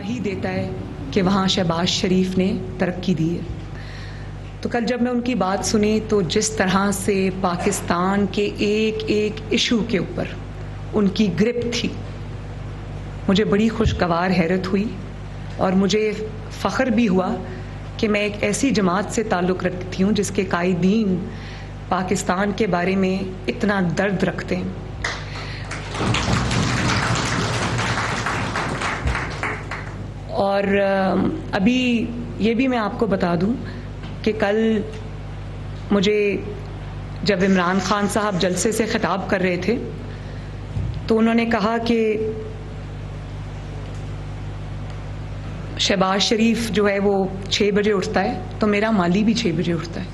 گواہی دیتا ہے کہ وہاں شہباز شریف نے ترقی دی ہے۔ تو کل جب میں ان کی بات سنی تو جس طرح سے پاکستان کے ایک ایک ایشو کے اوپر ان کی گرپ تھی، مجھے بڑی خوشگوار حیرت ہوئی اور مجھے فخر بھی ہوا کہ میں ایک ایسی جماعت سے تعلق رکھتی ہوں جس کے قائدین پاکستان کے بارے میں اتنا درد رکھتے ہیں۔ اور ابھی یہ بھی میں آپ کو بتا دوں کہ کل مجھے جب عمران خان صاحب جلسے سے خطاب کر رہے تھے تو انہوں نے کہا کہ شہباز شریف جو ہے وہ 6 بجے اٹھتا ہے تو میرا مالی بھی 6 بجے اٹھتا ہے۔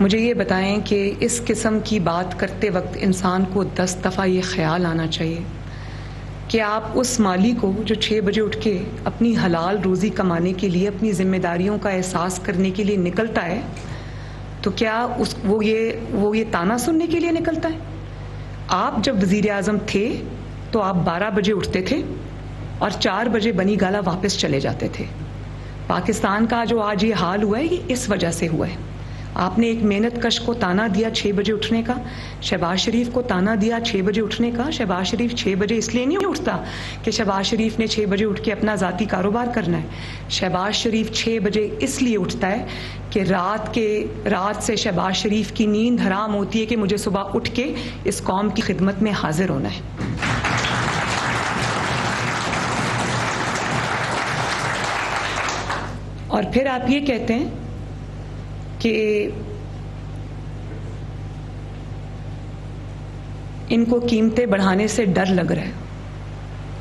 مجھے یہ بتائیں کہ اس قسم کی بات کرتے وقت انسان کو 10 دفعہ یہ خیال آنا چاہیے کہ آپ اس مالی کو جو 6 بجے اٹھ کے اپنی حلال روزی کمانے کے لیے اپنی ذمہ داریوں کا احساس کرنے کے لیے نکلتا ہے تو کیا وہ یہ تانا سننے کے لیے نکلتا ہے؟ آپ جب وزیر اعظم تھے تو آپ 12 بجے اٹھتے تھے اور 4 بجے بنی گالا واپس چلے جاتے تھے۔ پاکستان کا جو آج یہ حال ہوا ہے یہ اس وجہ سے ہوا ہے۔ آپ نے ایک محنت کش کو تانا دیا 6 بجے اٹھنے کا، شہباز شریف کو تانا دیا 6 بجے اٹھنے کا۔ شہباز شریف 6 بجے اس لیے نہیں اٹھتا کہ شہباز شریف نے 6 بجے اٹھ کے اپنا ذاتی کاروبار کرنا ہے۔ شہباز شریف 6 بجے اس لیے اٹھتا ہے کہ رات سے شہباز شریف کی نیند حرام ہوتی ہے کہ مجھے صبح اٹھ کے اس قوم کی خدمت میں حاضر ہونا ہے۔ اور پھر آپ یہ کہتے ہیں کہ ان کو قیمتیں بڑھانے سے ڈر لگ رہا ہے،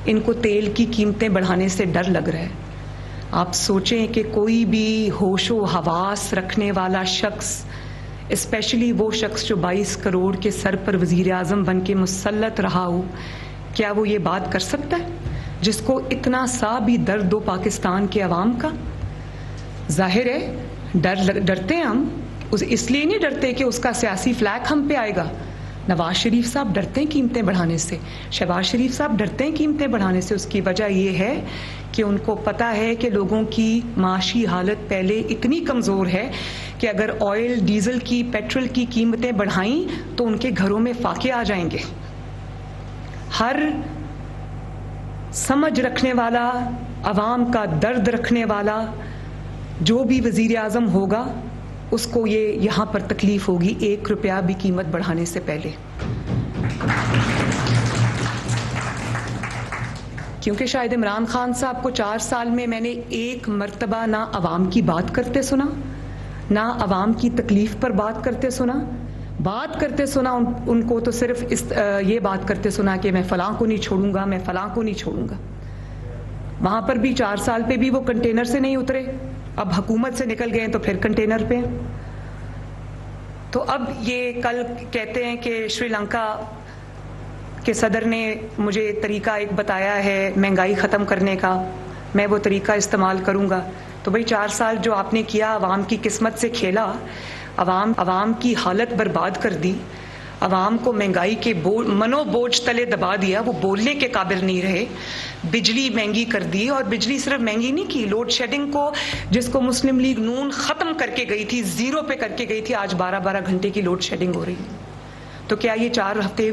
ان کو تیل کی قیمتیں بڑھانے سے ڈر لگ رہا ہے۔ آپ سوچیں کہ کوئی بھی ہوش و حواس رکھنے والا شخص، اسپیشلی وہ شخص جو 22 کروڑ کے سر پر وزیر اعظم بن کے مسلط رہا ہو، کیا وہ یہ بات کر سکتا ہے جس کو اتنا سا بھی درد ہو پاکستان کے عوام کا؟ ظاہر ہے ڈرتے ہیں ہم، اس لیے نہیں ڈرتے کہ اس کا سیاسی فلیک ہم پہ آئے گا۔ نواز شریف صاحب ڈرتے ہیں قیمتیں بڑھانے سے، شہباز شریف صاحب ڈرتے ہیں قیمتیں بڑھانے سے۔ اس کی وجہ یہ ہے کہ ان کو پتہ ہے کہ لوگوں کی معاشی حالت پہلے اتنی کمزور ہے کہ اگر آئل، ڈیزل کی، پیٹرول کی قیمتیں بڑھائیں تو ان کے گھروں میں فاقے آ جائیں گے۔ ہر سمجھ رکھنے والا، عوام کا درد رکھنے والا جو بھی وزیر اعظم ہوگا اس کو یہ یہاں پر تکلیف ہوگی 1 روپیہ بھی قیمت بڑھانے سے پہلے، کیونکہ شاید عمران خان صاحب کو 4 سال میں میں نے 1 مرتبہ نہ عوام کی بات کرتے سنا، نہ عوام کی تکلیف پر بات کرتے سنا۔ بات کرتے سنا ان کو تو صرف یہ بات کرتے سنا کہ میں فلاں کو نہیں چھوڑوں گا، میں فلاں کو نہیں چھوڑوں گا۔ وہاں پر بھی 4 سال پہ بھی وہ کنٹینر سے نہیں اترے، اب حکومت سے نکل گئے تو پھر کنٹینر پہ۔ تو اب یہ کل کہتے ہیں کہ شری لنکا کے صدر نے مجھے طریقہ ایک بتایا ہے مہنگائی ختم کرنے کا، میں وہ طریقہ استعمال کروں گا۔ تو بھئی 4 سال جو آپ نے کیا، عوام کی قسمت سے کھیلا، عوام کی حالت برباد کر دی، عوام کو مہنگائی کے منو بوجھ تلے دبا دیا، وہ بولنے کے قابل نہیں رہے، بجلی مہنگی کر دی۔ اور بجلی صرف مہنگی نہیں کی، لوڈ شیڈنگ کو جس کو مسلم لیگ نون ختم کر کے گئی تھی، 0 پہ کر کے گئی تھی، آج 12 گھنٹے کی لوڈ شیڈنگ ہو رہی ہے۔ تو کیا یہ 4 ہفتے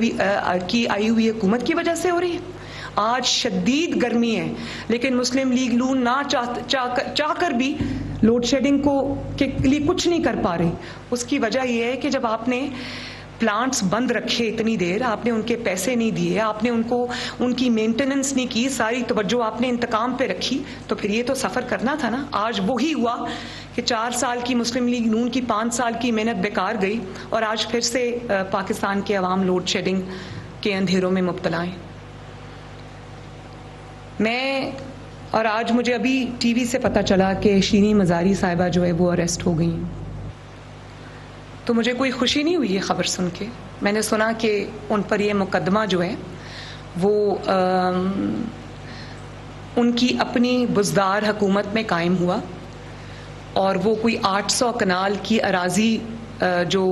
کی آئی ہوئی حکومت کی وجہ سے ہو رہی ہے؟ آج شدید گرمی ہے لیکن مسلم لیگ نون نہ چاہ کر بھی لوڈ شیڈنگ کو کے لیے کچھ نہیں کر پا رہی۔ اس کی وجہ یہ ہے کہ جب آپ نے پلانٹس بند رکھے اتنی دیر، آپ نے ان کے پیسے نہیں دیے، آپ نے ان کی مینٹیننس نہیں کی، ساری توجہ آپ نے انتقام پہ رکھی، تو پھر یہ تو سفر کرنا تھا نا۔ آج وہی ہوا کہ 4 سال کی مسلم لیگ نون کی 5 سال کی محنت بیکار گئی اور آج پھر سے پاکستان کے عوام لوڈ شیڈنگ کے اندھیروں میں مبتلا ہیں۔ اور آج مجھے ابھی ٹی وی سے پتہ چلا کہ شیریں مزاری صاحبہ جو ہے وہ اریسٹ ہو گئی ہیں۔ تو مجھے کوئی خوشی نہیں ہوئی یہ خبر سن کے۔ میں نے سنا کہ ان پر یہ مقدمہ جو ہے وہ ان کی اپنی بزدار حکومت میں قائم ہوا اور وہ کوئی 800 کنال کی اراضی جو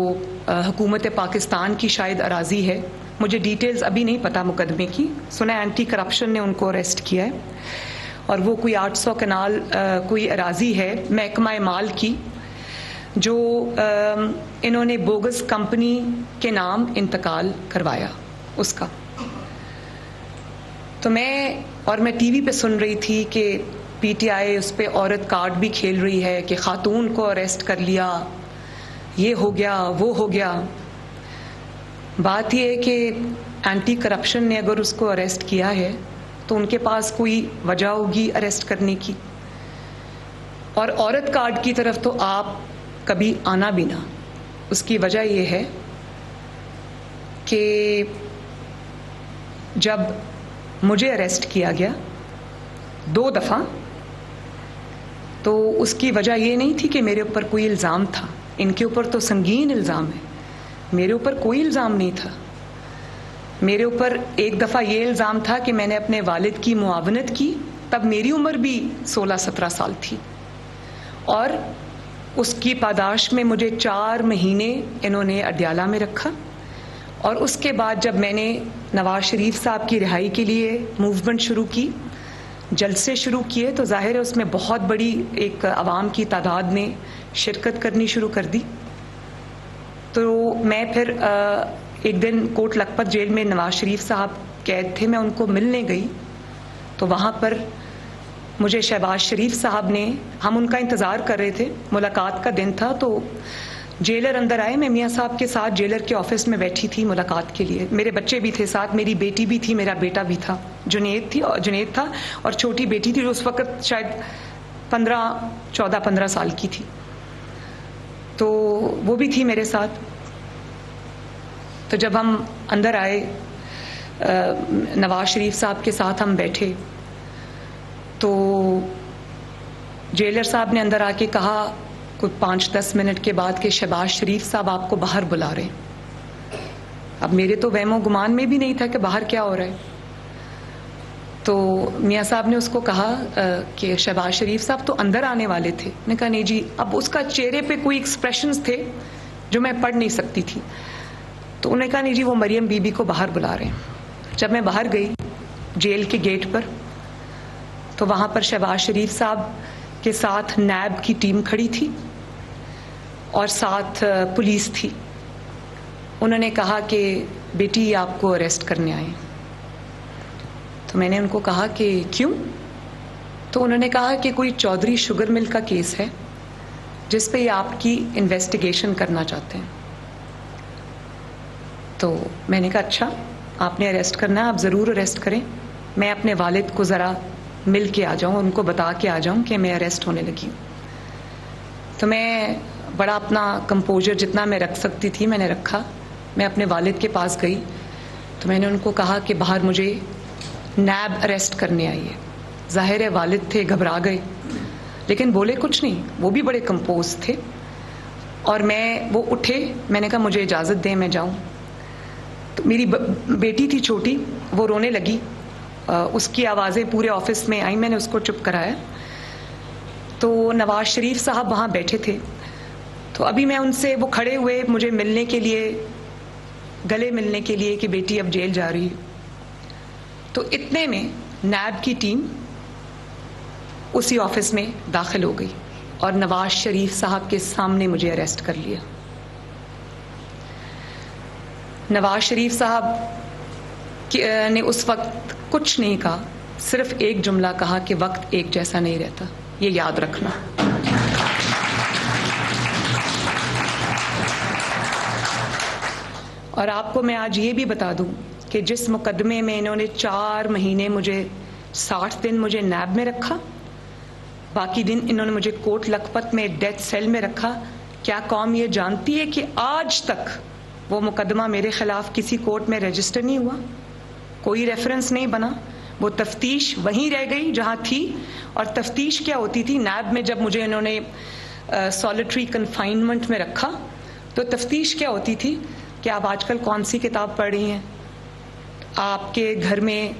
حکومت پاکستان کی شاید اراضی ہے، مجھے ڈیٹیلز ابھی نہیں پتا مقدمے کی، سنا اینٹی کرپشن نے ان کو اریسٹ کیا ہے اور وہ کوئی 800 کنال کوئی اراضی ہے محکمہ مال کی جو انہوں نے بوگس کمپنی کے نام انتقال کروایا اس کا. تو میں ٹی وی پہ سن رہی تھی کہ پی ٹی آئی اس پہ عورت کارڈ بھی کھیل رہی ہے کہ خاتون کو اریسٹ کر لیا, یہ ہو گیا وہ ہو گیا. بات یہ ہے کہ اینٹی کرپشن نے اگر اس کو اریسٹ کیا ہے تو ان کے پاس کوئی وجہ ہوگی اریسٹ کرنے کی, اور عورت کارڈ کی طرف تو آپ کبھی آنا بھی نہ. اس کی وجہ یہ ہے کہ جب مجھے اریسٹ کیا گیا 2 دفعہ تو اس کی وجہ یہ نہیں تھی کہ میرے اوپر کوئی الزام تھا. ان کے اوپر تو سنگین الزام ہے, میرے اوپر کوئی الزام نہیں تھا. میرے اوپر ایک دفعہ یہ الزام تھا کہ میں نے اپنے والد کی معاونت کی, تب میری عمر بھی 16-17 سال تھی, اور اس کی پاداش میں مجھے 4 مہینے انہوں نے اڈیالہ میں رکھا. اور اس کے بعد جب میں نے نواز شریف صاحب کی رہائی کے لیے موومنٹ شروع کی, جلسے شروع کیے, تو ظاہر ہے اس میں بہت بڑی ایک عوام کی تعداد نے شرکت کرنی شروع کر دی. تو میں پھر ایک دن کوٹ لکھپت جیل میں نواز شریف صاحب قید تھے, میں ان کو ملنے گئی. تو وہاں پر مجھے شہباز شریف صاحب نے, ہم ان کا انتظار کر رہے تھے, ملاقات کا دن تھا, تو جیلر اندر آئے. میں میاں صاحب کے ساتھ جیلر کے آفس میں بیٹھی تھی ملاقات کے لیے. میرے بچے بھی تھے ساتھ, میری بیٹی بھی تھی, میرا بیٹا بھی تھا, جنید تھا, اور چھوٹی بیٹی تھی جو اس وقت شاید 14-15 سال کی تھی, تو وہ بھی تھی میرے ساتھ. تو جب ہم اندر آئے, نواز شریف صاحب کے ساتھ ہم بیٹھے, تو جیلر صاحب نے اندر آ کے کہا کچھ 5-10 منٹ کے بعد کہ شہباز شریف صاحب آپ کو باہر بلا رہے ہیں. اب میرے تو وہم و گمان میں بھی نہیں تھا کہ باہر کیا ہو رہا ہے. تو میاں صاحب نے اس کو کہا کہ شہباز شریف صاحب تو اندر آنے والے تھے. میں نے کہا نہیں جی. اب اس کا چہرے پہ کوئی ایکسپریشنز تھے جو میں پڑھ نہیں سکتی تھی. تو انہوں نے کہا نہیں جی وہ مریم بی بی کو باہر بلا رہے ہیں. جب میں باہر گئی جیل کے گیٹ پر, تو وہاں پر شہباز شریف صاحب کے ساتھ نیب کی ٹیم کھڑی تھی اور ساتھ پولیس تھی. انہوں نے کہا کہ بیٹی آپ کو اریسٹ کرنے آئے. تو میں نے ان کو کہا کہ کیوں؟ تو انہوں نے کہا کہ کوئی چودھری شوگر مل کا کیس ہے جس پہ یہ آپ کی انویسٹیگیشن کرنا چاہتے ہیں. تو میں نے کہا اچھا, آپ نے اریسٹ کرنا ہے, آپ ضرور اریسٹ کریں. میں اپنے والد کو ذرا مل کے آ جاؤں, ان کو بتا کے آ جاؤں کہ میں اریسٹ ہونے لگی ہوں. تو میں بڑا اپنا کمپوزر جتنا میں رکھ سکتی تھی میں نے رکھا. میں اپنے والد کے پاس گئی تو میں نے ان کو کہا کہ باہر مجھے نیب اریسٹ کرنے آئی ہے. ظاہر ہے والد تھے, گھبرا گئے, لیکن بولے کچھ نہیں, وہ بھی بڑے کمپوز تھے. اور وہ اٹھے, میں نے کہا مجھے اجازت دیں میں جاؤں. تو میری بیٹی تھی چھوٹی, وہ رونے لگی, اس کی آوازیں پورے آفس میں آئیں, میں نے اس کو چپ کرایا. تو نواز شریف صاحب وہاں بیٹھے تھے, تو ابھی میں ان سے, وہ کھڑے ہوئے مجھے ملنے کے لیے, گلے ملنے کے لیے کہ بیٹی اب جیل جا رہی ہے. تو اتنے میں نیب کی ٹیم اسی آفس میں داخل ہو گئی اور نواز شریف صاحب کے سامنے مجھے اریسٹ کر لیا. نواز شریف صاحب نے اس وقت کچھ نہیں کہا, صرف ایک جملہ کہا کہ وقت ایک جیسا نہیں رہتا, یہ یاد رکھنا. اور آپ کو میں آج یہ بھی بتا دوں کہ جس مقدمے میں انہوں نے 4 مہینے 60 دن مجھے نیب میں رکھا, باقی دن انہوں نے مجھے کوٹ لکھپت میں ڈیتھ سیل میں رکھا. کیا قوم یہ جانتی ہے کہ آج تک وہ مقدمہ میرے خلاف کسی کورٹ میں رجسٹر نہیں ہوا, کوئی ریفرنس نہیں بنا, وہ تفتیش وہیں رہ گئی جہاں تھی. اور تفتیش کیا ہوتی تھی, نیب میں جب مجھے انہوں نے سالیٹری کنفائنمنٹ میں رکھا تو تفتیش کیا ہوتی تھی کہ آپ آج کل کون سی کتاب پڑھ رہی ہیں, آپ کے گھر میں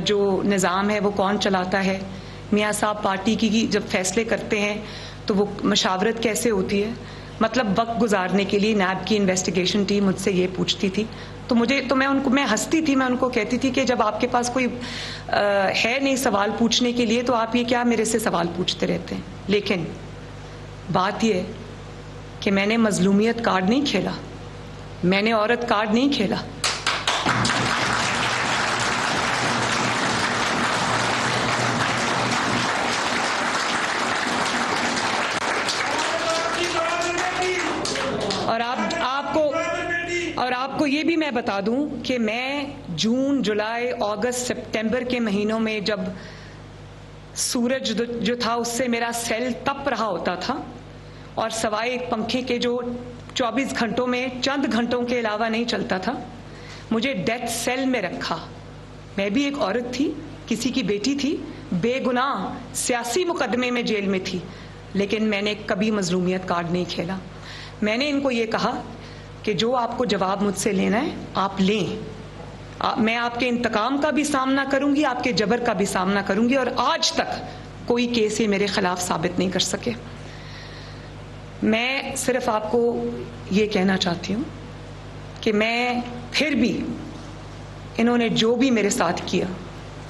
جو نظام ہے وہ کون چلاتا ہے, میاں صاحب پارٹی کی جب فیصلے کرتے ہیں تو وہ مشاورت کیسے ہوتی ہے, مطلب وقت گزارنے کے لیے نیب کی انویسٹیگیشن ٹیم مجھ سے یہ پوچھتی تھی تو میں ہنستی تھی. میں ان کو کہتی تھی کہ جب آپ کے پاس کوئی ہے نہیں سوال پوچھنے کے لیے تو آپ یہ کیا میرے سے سوال پوچھتے رہتے ہیں. لیکن بات یہ ہے کہ میں نے مظلومیت کارڈ نہیں کھیلا, میں نے عورت کارڈ نہیں کھیلا. اور آپ کو یہ بھی میں بتا دوں کہ میں جون, جولائی, اگست, سپٹمبر کے مہینوں میں جب سورج جو تھا اس سے میرا سیل تپ رہا ہوتا تھا اور سوائے ایک پنکھے کے جو 24 گھنٹوں میں چند گھنٹوں کے علاوہ نہیں چلتا تھا, مجھے ڈیتھ سیل میں رکھا. میں بھی ایک عورت تھی, کسی کی بیٹی تھی, بے گناہ سیاسی مقدمے میں جیل میں تھی, لیکن میں نے کبھی مظلومیت کارڈ نہیں کھیلا. میں نے ان کو یہ کہا کہ جو آپ کو جواب مجھ سے لینا ہے آپ لیں, میں آپ کے انتقام کا بھی سامنا کروں گی, آپ کے جبر کا بھی سامنا کروں گی, اور آج تک کوئی کیس یہ میرے خلاف ثابت نہیں کر سکے. میں صرف آپ کو یہ کہنا چاہتی ہوں کہ میں پھر بھی انہوں نے جو بھی میرے ساتھ کیا,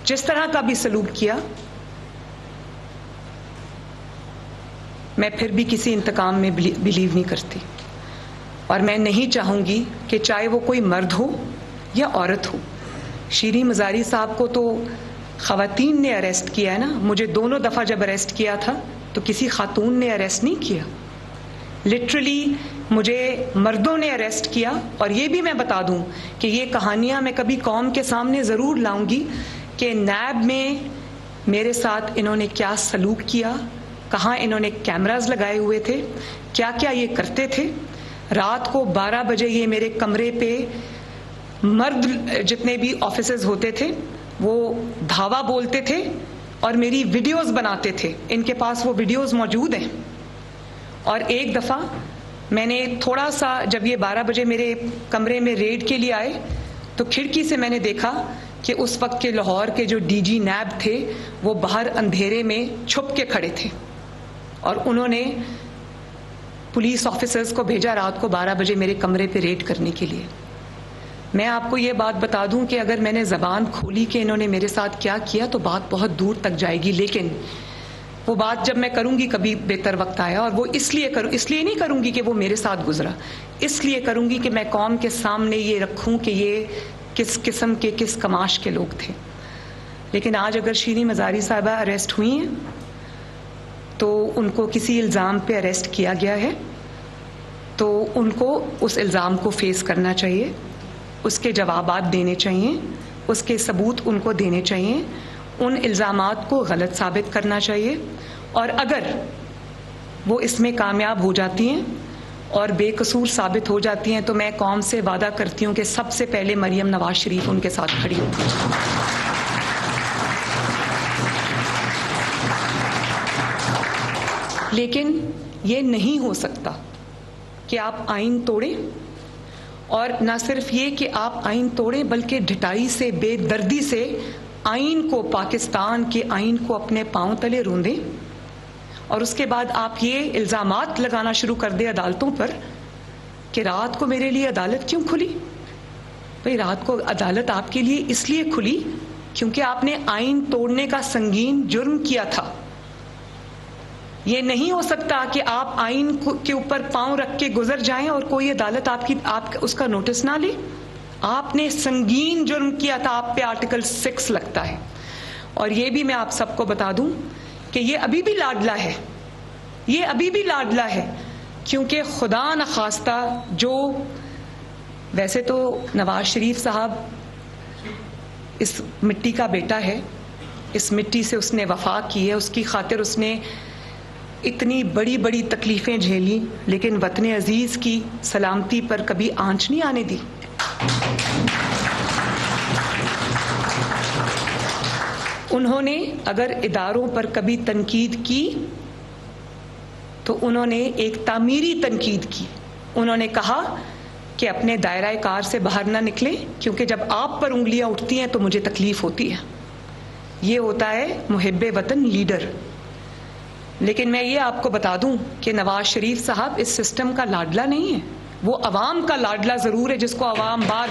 جس طرح کا بھی سلوک کیا, میں پھر بھی کسی انتقام میں بلیو نہیں کرتی. اور میں نہیں چاہوں گی کہ چاہے وہ کوئی مرد ہو یا عورت ہو. شیریں مزاری صاحب کو تو خواتین نے اریسٹ کیا ہے نا, مجھے دونوں دفعہ جب اریسٹ کیا تھا تو کسی خاتون نے اریسٹ نہیں کیا, لٹرلی مجھے مردوں نے اریسٹ کیا. اور یہ بھی میں بتا دوں کہ یہ کہانیاں میں کبھی قوم کے سامنے ضرور لاؤں گی کہ نیب میں میرے ساتھ انہوں نے کیا سلوک کیا, کہاں انہوں نے کیمراز لگائے ہوئے تھے, کیا کیا یہ کرتے تھے. رات کو 12 بجے یہ میرے کمرے پہ مرد جتنے بھی آفیسرز ہوتے تھے وہ دھاوا بولتے تھے اور میری ویڈیوز بناتے تھے. ان کے پاس وہ ویڈیوز موجود ہیں. اور ایک دفعہ میں نے تھوڑا سا جب یہ 12 بجے میرے کمرے میں ریڈ کے لیے آئے تو کھڑکی سے میں نے دیکھا کہ اس وقت کے لاہور کے جو ڈی جی نیب تھے وہ باہر اندھیرے میں چھپ کے کھڑے تھے اور انہوں نے پولیس آفیسرز کو بھیجا رات کو 12 بجے میرے کمرے پہ ریڈ کرنے کے لیے. میں آپ کو یہ بات بتا دوں کہ اگر میں نے زبان کھولی کہ انہوں نے میرے ساتھ کیا کیا تو بات بہت دور تک جائے گی, لیکن وہ بات جب میں کروں گی کبھی بہتر وقت آیا, اور وہ اس لیے نہیں کروں گی کہ وہ میرے ساتھ گزرا, اس لیے کروں گی کہ میں قوم کے سامنے یہ رکھوں کہ یہ کس قسم کے کس کماش کے لوگ تھے. لیکن آج اگر شیریں مزاری صاحبہ اریسٹ ہوئی ہیں تو ان کو کسی الزام پہ اریسٹ کیا گیا ہے تو ان کو اس الزام کو فیس کرنا چاہیے, اس کے جوابات دینے چاہیے, اس کے ثبوت ان کو دینے چاہیے, ان الزامات کو غلط ثابت کرنا چاہیے. اور اگر وہ اس میں کامیاب ہو جاتی ہیں اور بے قصور ثابت ہو jاتی ہیں تو میں قوم سے وعدہ کرتی ہوں کہ سب سے پہلے مریم نواز شریف ان کے ساتھ کھڑی ہوگی. لیکن یہ نہیں ہو سکتا کہ آپ آئین توڑیں, اور نہ صرف یہ کہ آپ آئین توڑیں بلکہ ڈھٹائی سے, بے دردی سے آئین کو, پاکستان کے آئین کو اپنے پاؤں تلے روندیں, اور اس کے بعد آپ یہ الزامات لگانا شروع کر دیں عدالتوں پر کہ رات کو میرے لیے عدالت کیوں کھلی. بھئی رات کو عدالت آپ کے لیے اس لیے کھلی کیونکہ آپ نے آئین توڑنے کا سنگین جرم کیا تھا. یہ نہیں ہو سکتا کہ آپ آئین کے اوپر پاؤں رکھ کے گزر جائیں اور کوئی عدالت آپ اس کا نوٹس نہ لے. آپ نے سنگین جرم کیا تھا, آپ پہ آرٹیکل 6 لگتا ہے. اور یہ بھی میں آپ سب کو بتا دوں کہ یہ ابھی بھی لاڈلا ہے, یہ ابھی بھی لاڈلا ہے, کیونکہ خدا نخواستہ جو, ویسے تو نواز شریف صاحب اس مٹی کا بیٹا ہے, اس مٹی سے اس نے وفا کی ہے, اس کی خاطر اس نے اتنی بڑی بڑی تکلیفیں جھیلی, لیکن وطن عزیز کی سلامتی پر کبھی آنچ نہیں آنے دی. انہوں نے اگر اداروں پر کبھی تنقید کی تو انہوں نے ایک تعمیری تنقید کی. انہوں نے کہا کہ اپنے دائرہ کار سے باہر نہ نکلیں کیونکہ جب آپ پر انگلیاں اٹھتی ہیں تو مجھے تکلیف ہوتی ہے. یہ ہوتا ہے محب وطن لیڈر. لیکن میں یہ آپ کو بتا دوں کہ نواز شریف صاحب اس سسٹم کا لاڈلا نہیں ہے. وہ عوام کا لاڈلا ضرور ہے، جس کو عوام بار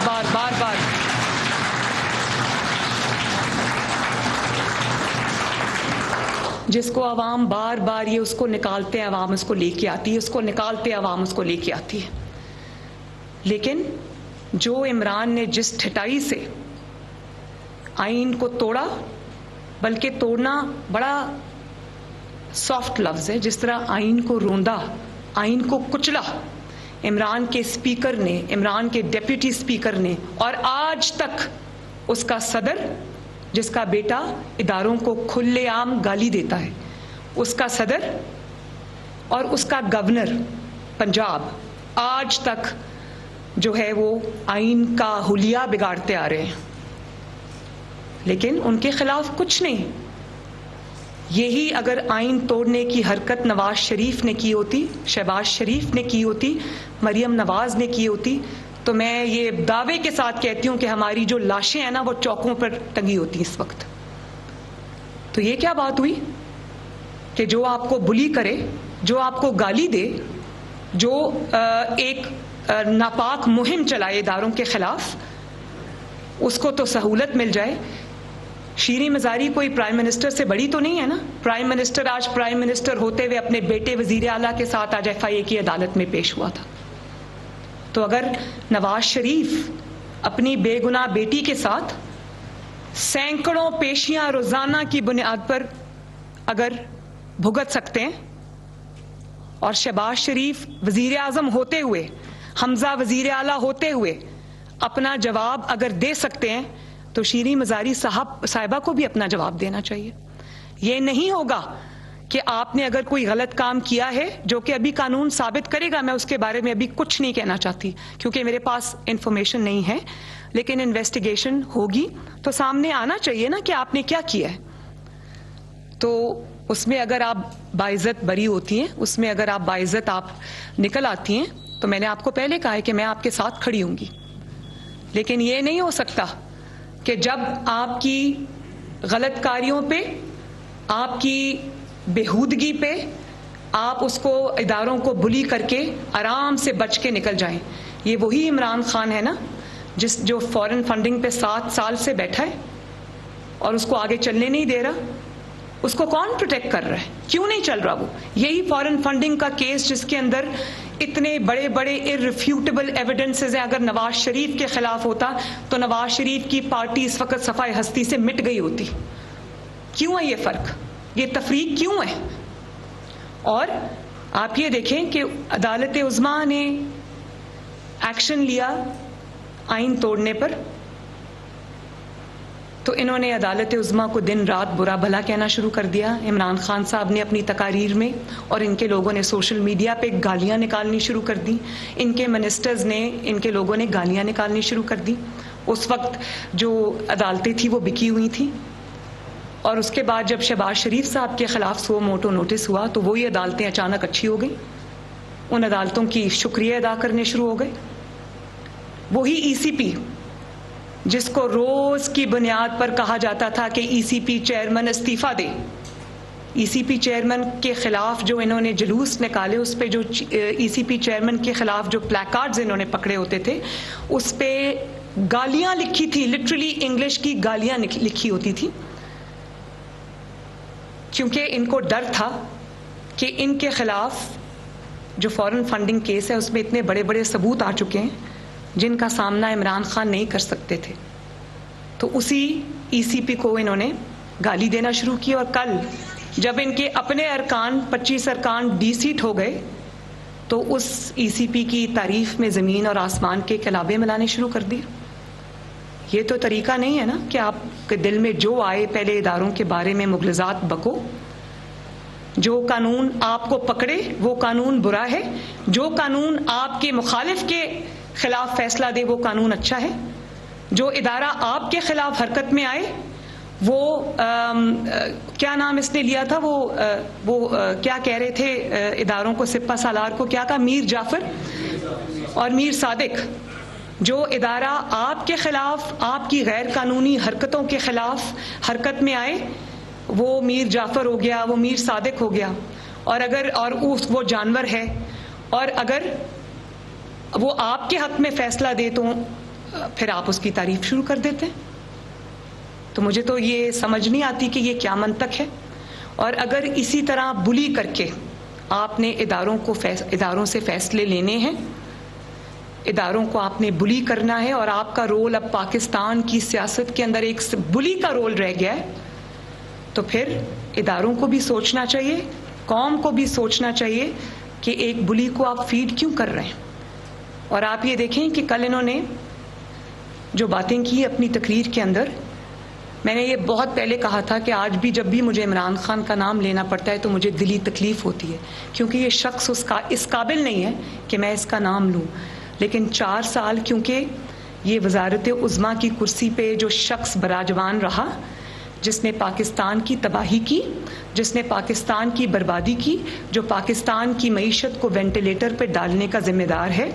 بار یہ اس کو نکالتے ہیں، عوام اس کو لے کے آتی ہے، اس کو نکالتے عوام اس کو لے کے آتی ہے. لیکن جو عمران نے جس ٹھٹائی سے آئین کو توڑا، بلکہ توڑنا بڑا سافٹ لفظ ہے، جس طرح آئین کو روندا، آئین کو کچلا عمران کے اسپیکر نے، عمران کے ڈیپٹی اسپیکر نے، اور آج تک اس کا صدر، جس کا بیٹا اداروں کو کھلے عام گالی دیتا ہے، اس کا صدر اور اس کا گورنر پنجاب آج تک جو ہے وہ آئین کا حلیہ بگاڑتے آ رہے ہیں. لیکن ان کے خلاف کچھ نہیں. یہی اگر آئین توڑنے کی حرکت نواز شریف نے کی ہوتی، شہباز شریف نے کی ہوتی، مریم نواز نے کی ہوتی، تو میں یہ دعوے کے ساتھ کہتی ہوں کہ ہماری جو لاشیں ہیں نا وہ چوکوں پر ٹنگی ہوتی اس وقت. تو یہ کیا بات ہوئی کہ جو آپ کو بلی کرے، جو آپ کو گالی دے، جو ایک ناپاک مہم چلائے اداروں کے خلاف، اس کو تو سہولت مل جائے. شیریں مزاری کوئی پرائم منسٹر سے بڑی تو نہیں ہے نا. پرائم منسٹر آج پرائم منسٹر ہوتے ہوئے اپنے بیٹے وزیر اعلیٰ کے ساتھ آج FIA کی عدالت میں پیش ہوا تھا. تو اگر نواز شریف اپنی بے گناہ بیٹی کے ساتھ سینکڑوں پیشیاں روزانہ کی بنیاد پر اگر بھگت سکتے ہیں، اور شہباز شریف وزیر اعظم ہوتے ہوئے، حمزہ وزیر اعلیٰ ہوتے ہوئے اپنا جواب اگر دے سکتے ہیں، تو شیریں مزاری صاحبہ کو بھی اپنا جواب دینا چاہیے. یہ نہیں ہوگا کہ آپ نے اگر کوئی غلط کام کیا ہے، جو کہ ابھی قانون ثابت کرے گا، میں اس کے بارے میں ابھی کچھ نہیں کہنا چاہتی کیونکہ میرے پاس انفارمیشن نہیں ہے، لیکن انویسٹیگیشن ہوگی تو سامنے آنا چاہیے نا کہ آپ نے کیا کیا ہے. تو اس میں اگر آپ باعزت بری ہوتی ہیں، اس میں اگر آپ باعزت آپ نکل آتی ہیں، تو میں نے آپ کو پہلے کہا ہے کہ میں آپ کے ساتھ کھڑی ہوں گی. لیکن یہ نہیں ہو سکتا کہ جب آپ کی غلط کاریوں پہ، آپ کی بےہودگی پہ آپ اس کو اداروں کو بلی کر کے آرام سے بچ کے نکل جائیں. یہ وہی عمران خان ہے نا جو فورن فنڈنگ پہ 7 سال سے بیٹھا ہے اور اس کو آگے چلنے نہیں دے رہا. اس کو کون پروٹیکٹ کر رہا ہے؟ کیوں نہیں چل رہا وہ؟ یہی فورن فنڈنگ کا کیس جس کے اندر اتنے بڑے بڑے ارریفیوٹیبل ایویڈنسز ہیں. اگر نواز شریف کے خلاف ہوتا تو نواز شریف کی پارٹی اس وقت صفائے ہستی سے مٹ گئی ہوتی. کیوں ہے یہ فرق؟ یہ تفریق کیوں ہے؟ اور آپ یہ دیکھیں کہ عدالت عظمیٰ نے ایکشن لیا آئین توڑنے پر، تو انہوں نے عدالت عظمیٰ کو دن رات برا بھلا کہنا شروع کر دیا. عمران خان صاحب نے اپنی تقاریر میں، اور ان کے لوگوں نے سوشل میڈیا پہ گالیاں نکالنی شروع کر دی. ان کے منسٹرز نے، ان کے لوگوں نے گالیاں نکالنی شروع کر دی. اس وقت جو عدالتیں تھیں وہ بکی ہوئی تھیں، اور اس کے بعد جب شہباز شریف صاحب کے خلاف سو موٹو نوٹس ہوا تو وہی عدالتیں اچانک اچھی ہو گئیں. ان عدالتوں کی شکریہ ادا کرنے شروع ہو گئے. وہی ECP جس کو روز کی بنیاد پر کہا جاتا تھا کہ ECP چیئرمین استعفیٰ دے، ECP چیئرمین کے خلاف جو انہوں نے جلوس نکالے، اس پہ جو ECP چیئرمین کے خلاف جو پلیکارڈز انہوں نے پکڑے ہوتے تھے، اس پہ گالیاں لکھی تھی، لٹرلی انگلش کی گالیاں لکھی ہوتی تھی، کیونکہ ان کو ڈر تھا کہ ان کے خلاف جو فورن فنڈنگ کیس ہے اس میں اتنے بڑے بڑے ثبوت آ چکے ہیں جن کا سامنا عمران خان نہیں کر سکتے تھے. تو اسی ECP کو انہوں نے گالی دینا شروع کی. اور کل جب ان کے اپنے ارکان 25 ارکان ڈی سیٹ ہو گئے تو اس ECP کی تعریف میں زمین اور آسمان کے کلابے ملانے شروع کر دی. یہ تو طریقہ نہیں ہے نا کہ آپ کے دل میں جو آئے پہلے اداروں کے بارے میں مغلظات بکو. جو قانون آپ کو پکڑے وہ قانون برا ہے، جو قانون آپ کے مخالف کے خلاف فیصلہ دے وہ قانون اچھا ہے. جو ادارہ آپ کے خلاف حرکت میں آئے وہ کیا نام اس نے لیا تھا، وہ کیا کہہ رہے تھے اداروں کو، سپہ سالار کو کیا کہا، میر جعفر اور میر صادق. جو ادارہ آپ کے خلاف، آپ کی غیر قانونی حرکتوں کے خلاف حرکت میں آئے وہ میر جعفر ہو گیا، وہ میر صادق ہو گیا. اور وہ جانور ہے، اور اگر وہ آپ کے حق میں فیصلہ دے تو پھر آپ اس کی تعریف شروع کر دیتے ہیں. تو مجھے تو یہ سمجھ نہیں آتی کہ یہ کیا منطق ہے. اور اگر اسی طرح بلی کر کے آپ نے اداروں سے فیصلے لینے ہیں، اداروں کو آپ نے بلی کرنا ہے، اور آپ کا رول اب پاکستان کی سیاست کے اندر ایک بلی کا رول رہ گیا ہے، تو پھر اداروں کو بھی سوچنا چاہیے، قوم کو بھی سوچنا چاہیے کہ ایک بلی کو آپ فیڈ کیوں کر رہے ہیں. اور آپ یہ دیکھیں کہ کل انہوں نے جو باتیں کی اپنی تقریر کے اندر، میں نے یہ بہت پہلے کہا تھا کہ آج بھی جب بھی مجھے عمران خان کا نام لینا پڑتا ہے تو مجھے دلی تکلیف ہوتی ہے، کیونکہ یہ شخص اس قابل نہیں ہے کہ میں اس کا نام لوں. لیکن 4 سال کیونکہ یہ وزارت عظمیٰ کی کرسی پہ جو شخص براجوان رہا، جس نے پاکستان کی تباہی کی، جس نے پاکستان کی بربادی کی، جو پاکستان کی معیشت کو وینٹیلیٹر پہ ڈالنے کا ذمہ دار ہے،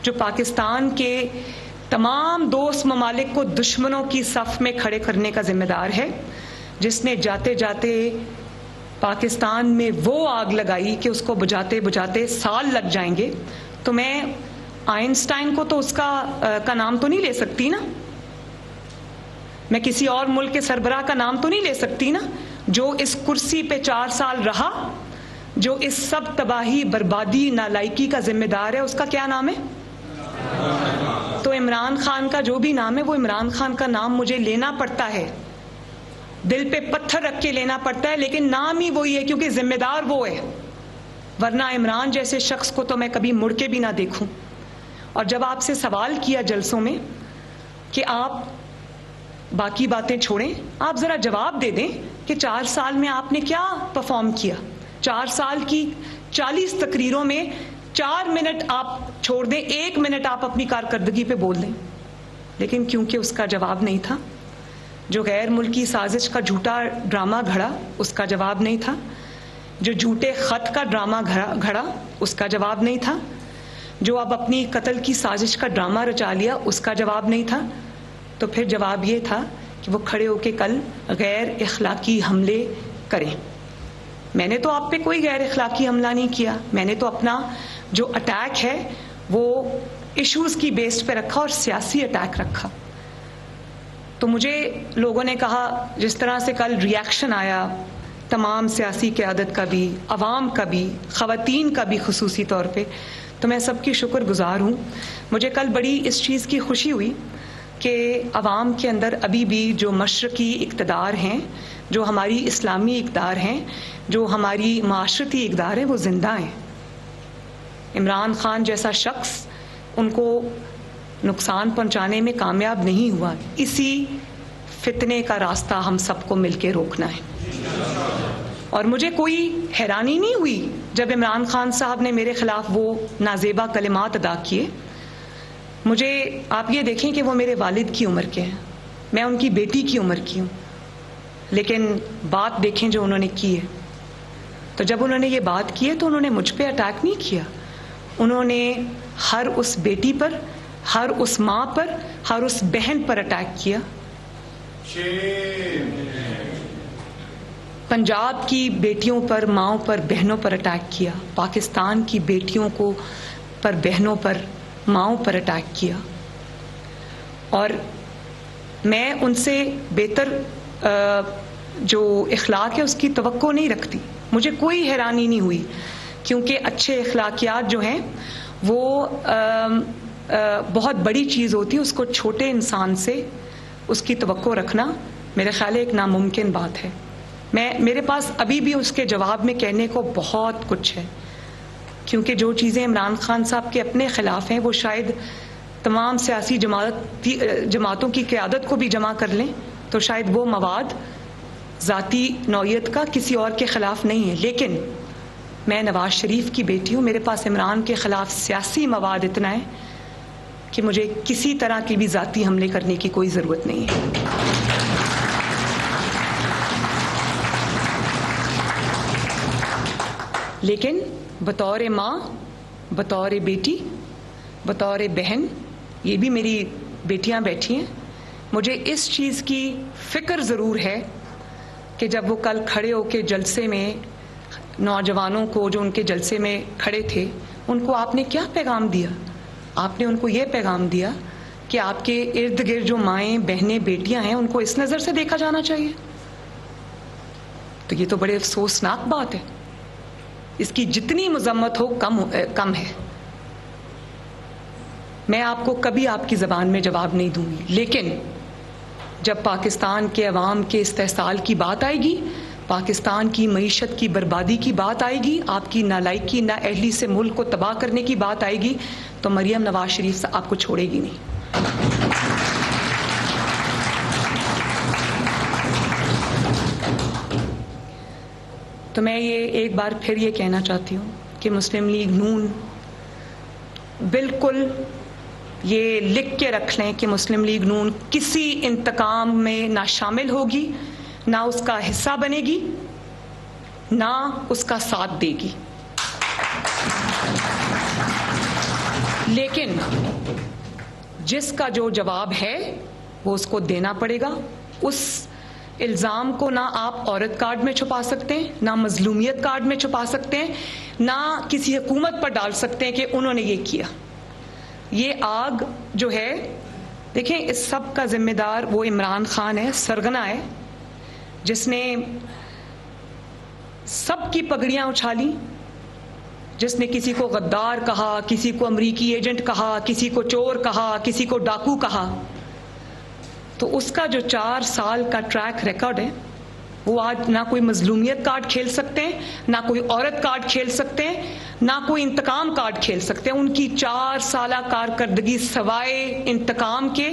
جو پاکستان کے تمام دوست ممالک کو دشمنوں کی صف میں کھڑے کرنے کا ذمہ دار ہے، جس نے جاتے جاتے پاکستان میں وہ آگ لگائی کہ اس کو بجھاتے بجھاتے سال لگ جائیں گے. تو میں آئنسٹائن کو تو اس کا نام تو نہیں لے سکتی نا، میں کسی اور ملک کے سربراہ کا نام تو نہیں لے سکتی نا. جو اس کرسی پہ 4 سال رہا، جو اس سب تباہی، بربادی، نالائکی کا ذمہ دار ہے، اس کا کیا نام ہے؟ تو عمران خان کا جو بھی نام ہے، وہ عمران خان کا نام مجھے لینا پڑتا ہے، دل پہ پتھر رکھ کے لینا پڑتا ہے، لیکن نام ہی وہی ہے کیونکہ ذمہ دار وہ ہے. ورنہ عمران جیسے شخص کو تو میں کبھی مڑ کے بھی نہ دیکھوں. اور جب آپ سے سوال کیا جلسوں میں کہ آپ باقی باتیں چھوڑیں، آپ ذرا جواب دے دیں کہ 4 سال میں آپ نے کیا پرفارم کیا. 4 سال کی 40 تقریروں میں 4 منٹ آپ چھوڑ دیں، 1 منٹ آپ اپنی کارکردگی پہ بول دیں. لیکن کیونکہ اس کا جواب نہیں تھا. جو غیر ملکی سازش کا جھوٹا ڈرامہ گھڑا، اس کا جواب نہیں تھا. جو جھوٹے خط کا ڈرامہ گھڑا، اس کا جواب نہیں تھا. جو اب اپنی قتل کی سازش کا ڈرامہ رچا لیا، اس کا جواب نہیں تھا. تو پھر جواب یہ تھا کہ وہ کھڑے ہو کے کل غیر اخلاقی حملے کریں. میں نے تو آپ پہ کوئی غیر اخلاقی حملہ نہیں کیا. میں نے تو اپنا جو اٹیک ہے وہ ایشوز کی بیس پہ رکھا اور سیاسی اٹیک رکھا. تو مجھے لوگوں نے کہا، جس طرح سے کل ری ایکشن آیا تمام سیاسی قیادت کا بھی، عوام کا بھی، خواتین کا بھی خصوصی طور پہ، تو میں سب کی شکر گزار ہوں. مجھے کل بڑی اس چیز کی خوشی ہوئی کہ عوام کے اندر ابھی بھی جو مشرقی اقتدار ہیں، جو ہماری اسلامی اقدار ہیں، جو ہماری معاشرتی اقدار ہیں، وہ زندہ ہیں. عمران خان جیسا شخص ان کو نقصان پہنچانے میں کامیاب نہیں ہوا. اسی فتنے کا راستہ ہم سب کو مل کے روکنا ہے. اور مجھے کوئی حیرانی نہیں ہوئی جب عمران خان صاحب نے میرے خلاف وہ نازیبا کلمات ادا کیے. مجھے آپ یہ دیکھیں کہ وہ میرے والد کی عمر کے ہیں، میں ان کی بیٹی کی عمر کی ہوں، لیکن بات دیکھیں جو انہوں نے کی ہے. تو جب انہوں نے یہ بات کی ہے تو انہوں نے مجھ پہ اٹیک نہیں کیا. انہوں نے ہر اس بیٹی پر، ہر اس ماں پر، ہر اس بہن پر اٹیک کیا. پنجاب کی بیٹیوں پر، ماؤں پر، بہنوں پر اٹیک کیا. پاکستان کی بیٹیوں کو پر، بہنوں پر، ماؤں پر اٹیک کیا. اور میں ان سے بہتر جو اخلاق ہے اس کی توقع نہیں رکھتی. مجھے کوئی حیرانی نہیں ہوئی، کیونکہ اچھے اخلاقیات جو ہیں وہ بہت بڑی چیز ہوتی ہے. اس کو چھوٹے انسان سے اس کی توقع رکھنا میرے خیال ہے ایک ناممکن بات ہے. میرے پاس ابھی بھی اس کے جواب میں کہنے کو بہت کچھ ہے، کیونکہ جو چیزیں عمران خان صاحب کے اپنے خلاف ہیں وہ شاید تمام سیاسی جماعتوں کی قیادت کو بھی جمع کر لیں تو شاید وہ مواد ذاتی نوعیت کا کسی اور کے خلاف نہیں ہے. لیکن میں نواز شریف کی بیٹی ہوں، میرے پاس عمران کے خلاف سیاسی مواد اتنا ہے کہ مجھے کسی طرح کی بھی ذاتی حملے کرنے کی کوئی ضرورت نہیں ہے. لیکن بطور ماں، بطور بیٹی، بطور بہن، یہ بھی میری بیٹیاں بیٹھی ہیں، مجھے اس چیز کی فکر ضرور ہے کہ جب وہ کل کھڑے ہو کے جلسے میں نوجوانوں کو جو ان کے جلسے میں کھڑے تھے ان کو آپ نے کیا پیغام دیا؟ آپ نے ان کو یہ پیغام دیا کہ آپ کے ارد گرد جو مائیں بہنیں بیٹیاں ہیں ان کو اس نظر سے دیکھا جانا چاہیے. تو یہ تو بڑے افسوسناک بات ہے. اس کی جتنی مذمت ہو کم ہے. میں آپ کو کبھی آپ کی زبان میں جواب نہیں دوں گی، لیکن جب پاکستان کے عوام کے استحصال کی بات آئے گی، پاکستان کی معیشت کی بربادی کی بات آئے گی، آپ کی نالائکی نااہلی سے ملک کو تباہ کرنے کی بات آئے گی، تو مریم نواز شریف سے آپ کو چھوڑے گی نہیں. تو میں یہ ایک بار پھر یہ کہنا چاہتی ہوں کہ مسلم لیگ نون بالکل یہ لکھ کے رکھ لیں کہ مسلم لیگ نون کسی انتقام میں نہ شامل ہوگی، نہ اس کا حصہ بنے گی، نہ اس کا ساتھ دے گی. لیکن جس کا جو جواب ہے وہ اس کو دینا پڑے گا. اس الزام کو نہ آپ عورت کارڈ میں چھپا سکتے ہیں، نہ مظلومیت کارڈ میں چھپا سکتے ہیں، نہ کسی حکومت پر ڈال سکتے ہیں کہ انہوں نے یہ کیا. یہ آگ جو ہے، دیکھیں اس سب کا ذمہ دار وہ عمران خان ہے، سرغنہ ہے، جس نے سب کی پگڑیاں اچھالی، جس نے کسی کو غدار کہا، کسی کو امریکی ایجنٹ کہا، کسی کو چور کہا، کسی کو ڈاکو کہا. تو اس کا جو 4 سال کا ٹریک ریکارڈ ہے، وہ آج نہ کوئی مظلومیت کارڈ کھیل سکتے ہیں، نہ کوئی عورت کارڈ کھیل سکتے ہیں، نہ کوئی انتقام کارڈ کھیل سکتے ہیں. ان کی 4 سالہ کارکردگی سوائے انتقام کے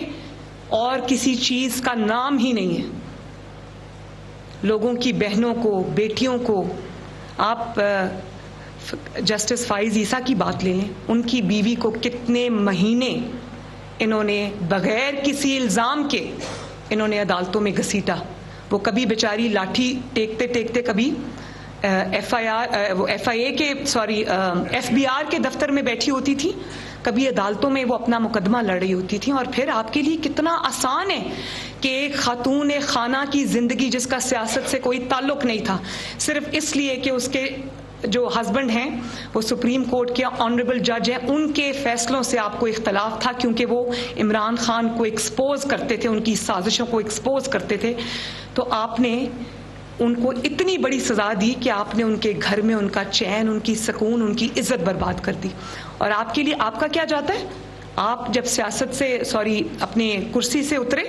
اور کسی چیز کا نام ہی نہیں ہے. لوگوں کی بہنوں کو، بیٹیوں کو، آپ جسٹس فائز عیسیٰ کی بات لے لیں، ان کی بیوی کو کتنے مہینے انہوں نے بغیر کسی الزام کے انہوں نے عدالتوں میں گھسیٹا. وہ کبھی بیچاری لاٹھی ٹیکتے ٹیکتے کبھی ایف بی آر کے دفتر میں بیٹھی ہوتی تھی، کبھی عدالتوں میں وہ اپنا مقدمہ لڑ رہی ہوتی تھی. اور پھر آپ کے لیے کتنا آسان ہے کہ ایک خاتون خانہ کی زندگی جس کا سیاست سے کوئی تعلق نہیں تھا، صرف اس لیے کہ اس کے جو ہسبینڈ ہیں وہ سپریم کورٹ کے آنریبل جج ہیں، ان کے فیصلوں سے آپ کو اختلاف تھا کیونکہ وہ عمران خان کو ایکسپوز کرتے تھے، ان کی سازشوں کو ایکسپوز کرتے تھے. تو آپ نے ان کو اتنی بڑی سزا دی کہ آپ نے ان کے گھر میں ان کا چین، ان کی سکون، ان کی عزت برباد کر دی. اور آپ کے لیے آپ کا کیا جاتا ہے؟ آپ جب سیاست سے اپنے کرسی سے اترے،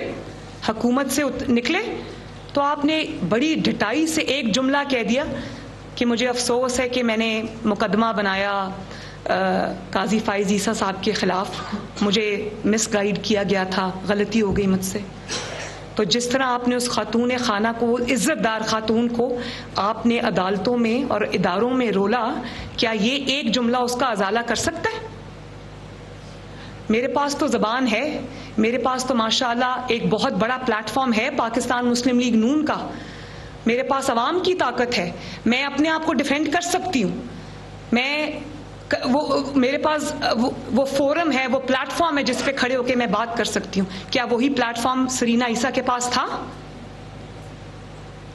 حکومت سے نکلے، تو آپ نے بڑی ڈٹائی سے ایک جملہ کہہ دیا کہ مجھے افسوس ہے کہ میں نے مقدمہ بنایا قاضی فائز عیسیٰ صاحب کے خلاف، مجھے مس گائیڈ کیا گیا تھا، غلطی ہو گئی مجھ سے. تو جس طرح آپ نے اس خاتون خانہ کو، عزت دار خاتون کو آپ نے عدالتوں میں اور اداروں میں رولا، کیا یہ ایک جملہ اس کا ازالہ کر سکتا ہے؟ میرے پاس تو زبان ہے، میرے پاس تو ماشاءاللہ ایک بہت بڑا پلیٹ فارم ہے پاکستان مسلم لیگ نون کا، میرے پاس عوام کی طاقت ہے، میں اپنے آپ کو ڈیفینڈ کر سکتی ہوں. میرے پاس وہ فورم ہے، وہ پلیٹ فارم ہے جس پہ کھڑے ہو کے میں بات کر سکتی ہوں. کیا وہی پلیٹ فارم سرینا عیسیٰ کے پاس تھا؟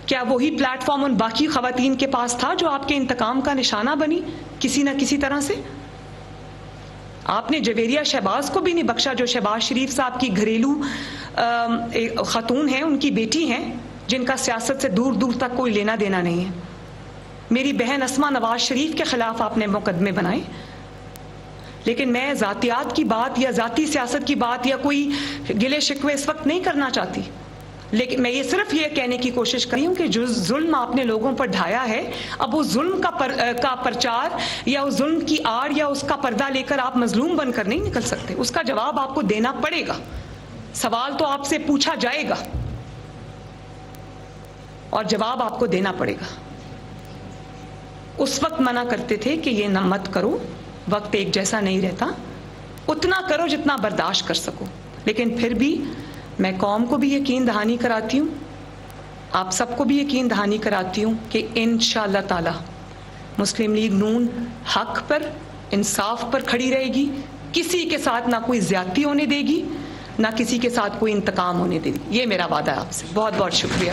کیا وہی پلیٹ فارم ان باقی خواتین کے پاس تھا جو آپ کے انتقام کا نشانہ بنی کسی نہ کسی طرح سے؟ آپ نے جویریہ شہباز کو بھی نہیں بخشا، جو شہباز شریف صاحب کی گھریلو خاتون ہیں، ان کی بیٹی ہیں، جن کا سیاست سے دور دور تک کوئی لینا دینا نہیں ہے. میری بہن اسما نواز شریف کے خلاف آپ نے مقدمے بنائے. لیکن میں ذاتیات کی بات یا ذاتی سیاست کی بات یا کوئی گلے شکوے اس وقت نہیں کرنا چاہتی، لیکن میں یہ صرف یہ کہنے کی کوشش کر رہی ہوں کہ جو ظلم آپ نے لوگوں پر ڈھایا ہے، اب وہ ظلم کا پرچار یا اس ظلم کی آڑ یا اس کا پردہ لے کر آپ مظلوم بن کر نہیں نکل سکتے. اس کا جواب آپ کو دینا پڑے گا. سوال تو آپ سے پوچھا جائے گا اور جواب آپ کو دینا پڑے گا. اس وقت منع کرتے تھے کہ یہ نہ مت کرو، وقت ایک جیسا نہیں رہتا، اتنا کرو جتنا برداشت کر سکو. لیکن پھر بھی میں قوم کو بھی یقین دہانی کراتی ہوں، آپ سب کو بھی یقین دہانی کراتی ہوں کہ انشاءاللہ تعالی مسلم لیگ نون حق پر، انصاف پر کھڑی رہے گی، کسی کے ساتھ نہ کوئی زیادتی ہونے دے گی، نہ کسی کے ساتھ کوئی انتقام ہونے دے گی. یہ میرا وعدہ ہے آپ سے. بہت بہت شکریہ.